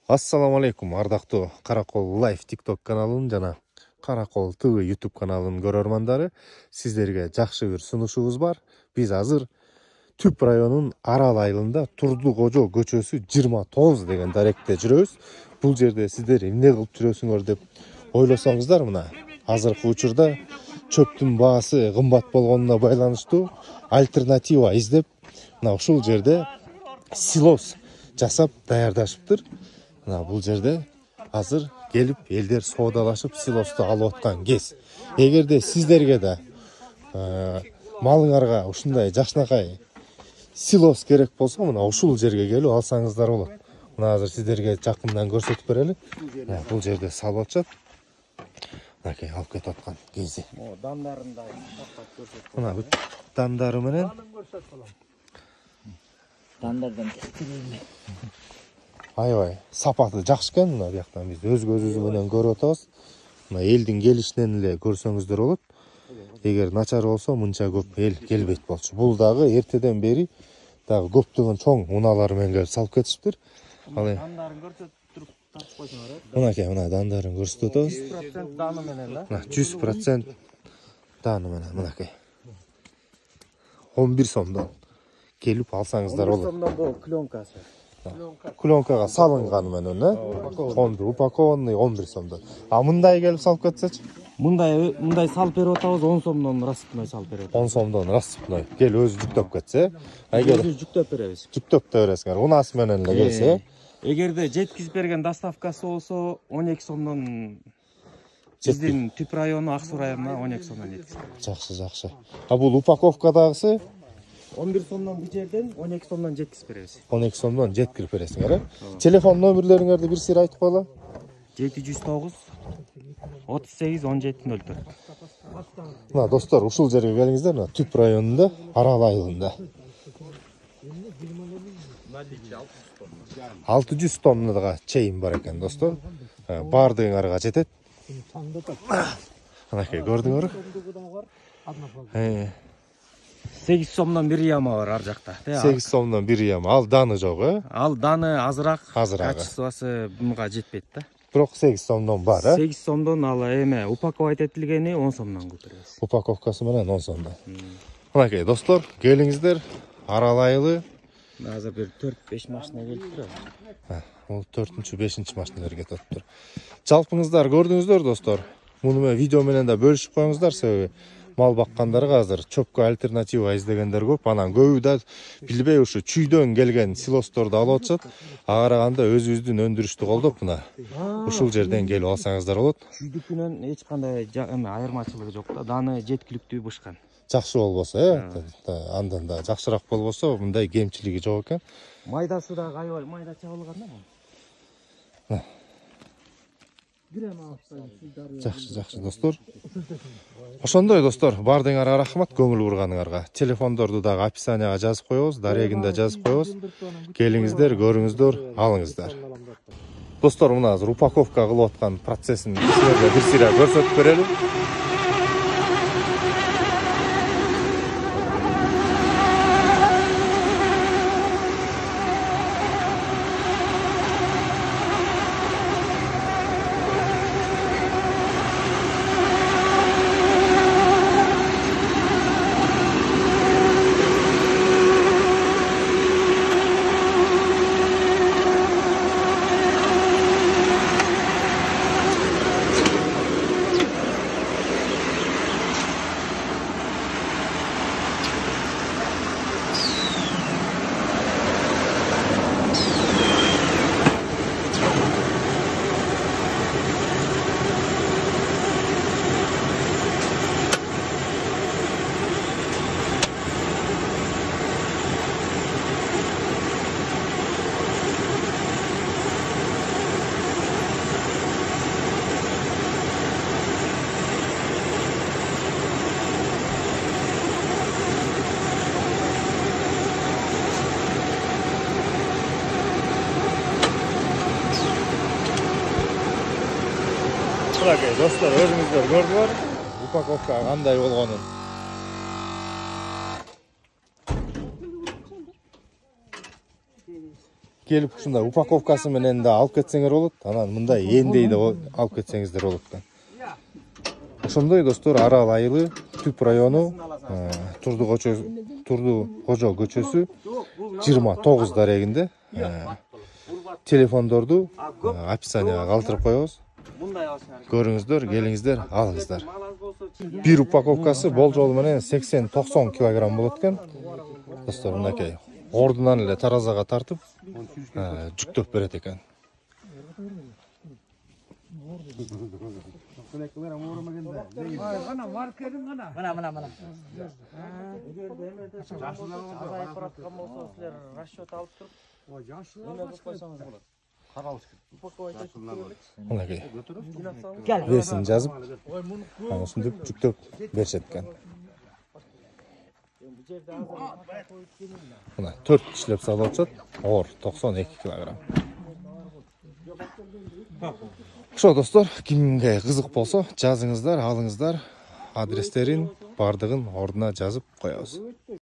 Ассаламу алейкум, ардактуу Каракол Live TikTok каналынын жана Каракол TV YouTube каналынын көрөрмандары. Сиздерге жакшы бир сунушубуз бар. Биз азыр Түп районунун Арал айылында Турду Кожо көчөсү 29 деген даректе жүрөбүз. Бул жерде сиздер эмне кылып жүрөсүңөр деп ойлосоңуздар, мына азыркы учурда чөптүн баасы кымбат болгонуна байланыштуу альтернатива издеп, мына ушул жерде силос жасап даярдашыптыр. Мына бул жерде азыр келип элдер соодалашып силосту алып аткан кез. Эгерде сиздерге да малыңарга ушундай жакшынакай силос керек болсо, мына ушул жерге келип алсаңыздар болот. Мына азыр сиздерге жакындан көрсөтүп берели. Мына бул жерде салып атышат. Мынакей алып кетип аткан кези. Дандарында тактап көрсөтүп. Мына бүт дандары менен. Дандардан тестирейме. Аябай сапаты жакшы экен. Мына бияктан биз өз көзүбүз менен көрүп атабыз. Мына элдин келишинен эле көрсөңүздөр болот. Эгер начар болсо мынча көп эл келбейт болчу. Бул дагы эртеден бери дагы көптөгөн чоң унаалар менен келип салып кетиштир. Ал эми Дандарын көрсөтүп туруп тартып койсоңор. мынакей мына дандарын көрсөтүп атабыз. 100% даны менен да. Мына 100% даны менен мынакей. 11 сомдон келип алсаңыздар болот. 11 сомдон бул клёнкасы. Клёнкага салынганы менен, упакованный 11 сомдон. А мындай келип салып кетсечи? Мындай салып берип атабыз 10 сомдон рассыпной салып берип атабыз. 10 сомдон рассыпной. Кел өзү жүктөп кетсе, эгер жүктөп беребиз. жүктөп да бересиңер. Унасы менен эле келсе, Эгерде жеткизип берген доставкасы болсо 12 сомдон биздин Түп району Ак Суу районуна 12 сомдон жеткизип беребиз. жакшы. А бул упаковкадагысы 11 сомдон бу жерден 12 сомдон жеткизип беребиз. 12 сомдон жеткирип бересиңер, Телефон номерлериңерди бир сыйра айтып койгула. 709 38 17 04. Мына достор, ушул жерге келиңиздер, мына Түп районунда, Арал айылында. 600 тоннага чейин бар экен, достор. Бардыгыңарга жетет. Мынакей көрдүңөр. 8 сомдон бир яма бар ар жакта. 8 сомдон бир яма. Ал даны жок, Ал даны азыраак, Азыраагы. качествосы мынга жетпейт да. Бирок 8 сомдон бар, 8 сомдон ал эме упаковать этилгени 10 сомдон кылып беребиз. Упаковкасы менен 10 сомдон. Мынакей достор, келиңиздер. Арал айылы. Азыр бир 4-5 машина келип турат. Ол 4-5 машиналар кетип атыптыр. Жалпыңыздар көрдүңүздөр, достор. Муну менен видео менен да бөлүшүп коюңуздар, себеби мал баккандарга азыр чөпкө альтернатива издегендер көп. Анан көбү да билбей ушу чүйдөн келген силосторду алып атышат. Ага караганда өзүбүздүн өндүрүштү колдоп, мына ушул жерден келип алсаңыздар болот. Чүйдүкүнөн эч кандай айырмачылыгы жок да. Даны жеткиликтүү бышкан. Жакшы болбосо, андан да жакшыраак болбосо, мындай кемчилиги жок экен. Майдасы да аябай майда чабылган да. Жакшы достор. Ошондой достор, бардыгыңарга рахмат, көңүл бурганыңарга. Телефондорду дагы описанияга жазып коебуз, дарегинде жазып коебуз. Келиңиздер, көрүңүздөр, алыңыздар. Достор, мына азыр упаковка кылып аткан процессин силерге бир сыйра көрсөтүп берели. Мынакей достор, өзүңүздөр көрдүңөр, упаковка кандай болгонун. келип ушундай упаковкасы менен да алып кетсеңер болот. Анан мындай эндей да алып кетсеңиздер болот да. Ошондой достор, Арал айылы, Түп району, Турду Кожо көчөсү 29 дарегинде. Телефондорду описанияга калтырып коебуз. Көрүңүздөр, келиңиздер, алыңыздар. Бир упаковкасы болжол менен 80-90 килограмм болот экен. Достор, мынакей ордунан эле таразага тартып, жүктөп берет экен. Мынакей весин жазып, ушинтип жүктөп беришет экен. Мына 4 кишилеп салып атышат. Оор 92 килограмм. Ошо достор, кимге кызык болсо, жазыңыздар, алыңыздар. Адрестерин бардыгын ордуна жазып коебуз.